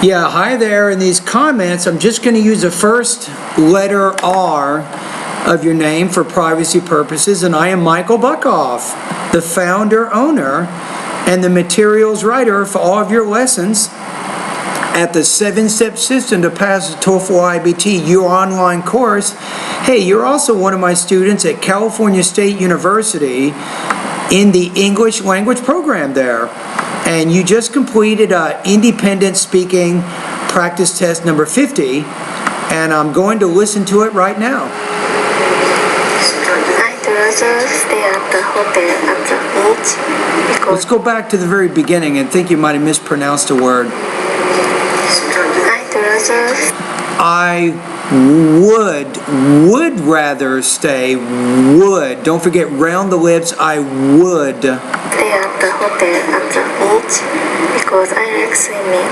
Yeah, hi there. In these comments, I'm just going to use the first letter R of your name for privacy purposes, and I am Michael Buckoff, the founder, owner, and the materials writer for all of your lessons at the 7-Step System to pass the TOEFL IBT, your online course. Hey, you're also one of my students at California State University in the English language program there. And you just completed independent speaking practice test number 50, and I'm going to listen to it right now. I'd rather stay at the hotel at the beach because Let's go back to the very beginning. I think you might have mispronounced a word. I would rather stay, would. Don't forget, round the lips, I would. Stay at the hotel at the beach because I like swimming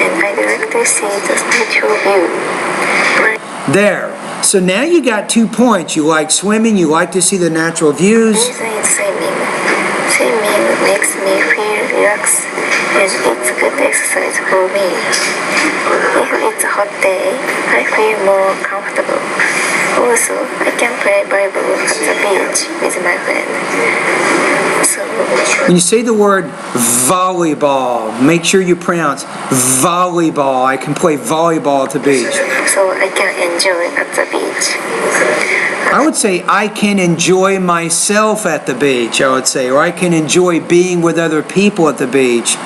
and I'd like to see the natural view. There. So now you got 2 points. You like swimming, you like to see the natural views. Reason is swimming. Swimming makes me feel relaxed and it's good exercise for me. If it's a hot day, I feel more comfortable. Also, I can play volleyball at the beach with my friend. When you say the word volleyball, make sure you pronounce volleyball. I can play volleyball at the beach. So I can enjoy at the beach. I would say I can enjoy myself at the beach, I would say, or I can enjoy being with other people at the beach.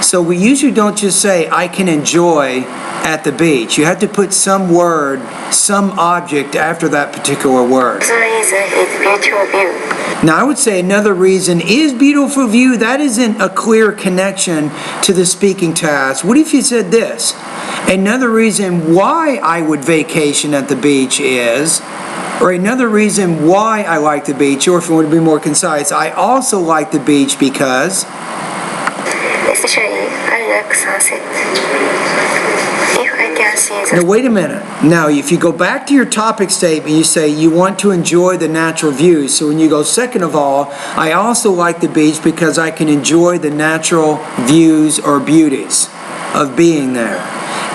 So we usually don't just say I can enjoy at the beach. You have to put some word, some object after that particular word. The reason is beautiful view. Now I would say another reason is beautiful view. That isn't a clear connection to the speaking task. What if you said this? Another reason why I would vacation at the beach is, or another reason why I like the beach, or if you want to be more concise, I also like the beach because... Especially, I like sunset. If I can see the... Now wait a minute. Now if you go back to your topic statement, you say you want to enjoy the natural views. So when you go second of all, I also like the beach because I can enjoy the natural views or beauties of being there.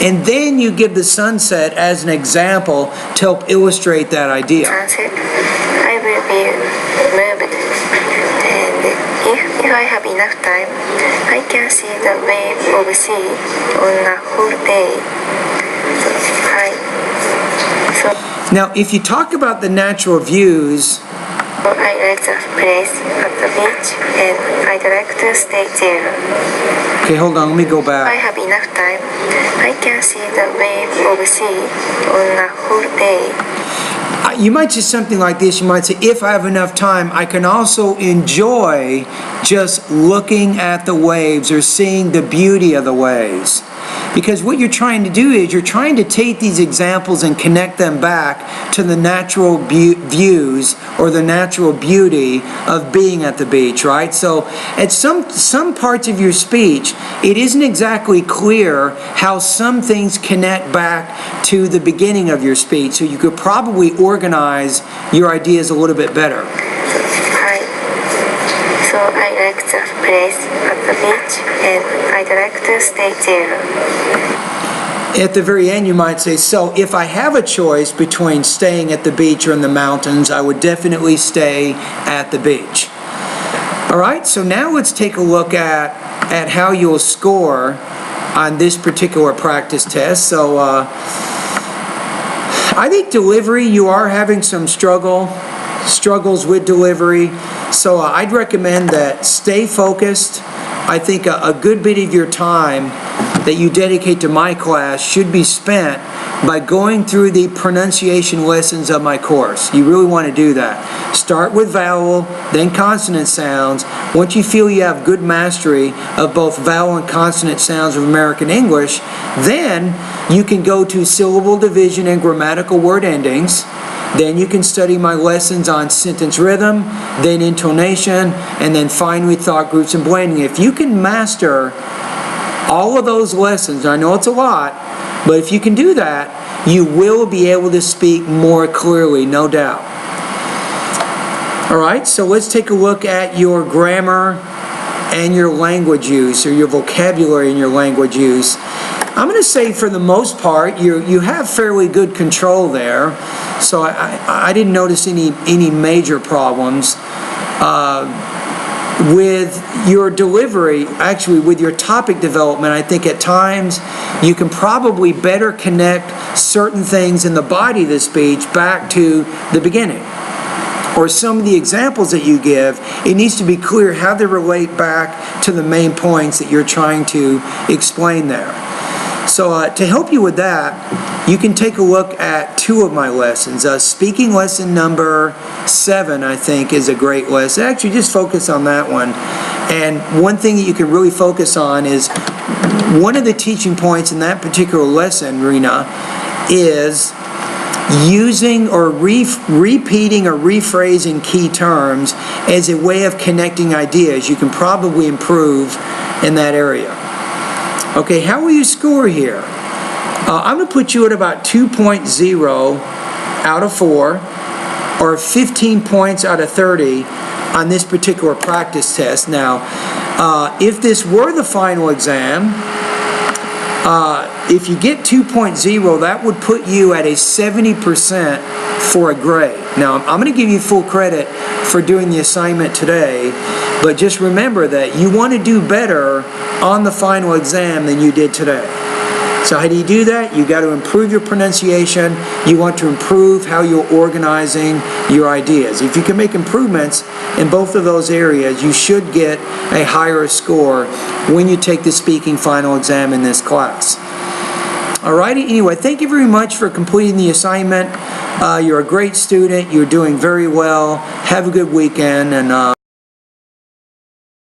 And then you give the sunset as an example to help illustrate that idea. Sunset, I will be moved. And if I have enough time, I can see the wave of the sea on a whole day. Now, if you talk about the natural views, I like the place at the beach and I'd like to stay there. Okay, hold on, let me go If I back. have enough time, I can see the wave of the sea on a whole day. You might say something like this. You might say, if I have enough time, I can also enjoy just looking at the waves or seeing the beauty of the waves. Because what you're trying to do is you're trying to take these examples and connect them back to the natural views or the natural beauty of being at the beach, right? So at some parts of your speech, it isn't exactly clear how some things connect back to the beginning of your speech. So you could probably organize your ideas a little bit better. So I like the place at the beach and I'd like to stay there. At the very end, you might say, so if I have a choice between staying at the beach or in the mountains, I would definitely stay at the beach. All right, so now let's take a look at how you'll score on this particular practice test. So I think delivery, you are having some struggles with delivery. So I'd recommend that stay focused. I think a good bit of your time that you dedicate to my class should be spent by going through the pronunciation lessons of my course. You really want to do that. Start with vowel, then consonant sounds. Once you feel you have good mastery of both vowel and consonant sounds of American English, then you can go to syllable division and grammatical word endings. Then you can study my lessons on sentence rhythm, then intonation, and then finally thought groups and blending. If you can master all of those lessons, I know it's a lot, but if you can do that, you will be able to speak more clearly, no doubt. All right, so let's take a look at your grammar and your language use, or your vocabulary and your language use. I'm going to say for the most part, you have fairly good control there. So I didn't notice any major problems. With your delivery, actually with your topic development, I think at times you can probably better connect certain things in the body of the speech back to the beginning. Or some of the examples that you give, it needs to be clear how they relate back to the main points that you're trying to explain there. So to help you with that, you can take a look at 2 of my lessons. Speaking lesson number 7, I think, is a great lesson. Actually, just focus on that one. And one thing that you can really focus on is one of the teaching points in that particular lesson, Rena, is using or repeating or rephrasing key terms as a way of connecting ideas. You can probably improve in that area. Okay, how will you score here? I'm going to put you at about 2.0 out of 4, or 15 points out of 30 on this particular practice test. Now, if this were the final exam, if you get 2.0, that would put you at a 70% for a grade. Now, I'm going to give you full credit for doing the assignment today, but just remember that you want to do better on the final exam than you did today. So how do you do that? You got to improve your pronunciation. You want to improve how you're organizing your ideas. If you can make improvements in both of those areas, you should get a higher score when you take the speaking final exam in this class. Alrighty, anyway, thank you very much for completing the assignment. You're a great student. You're doing very well. Have a good weekend, and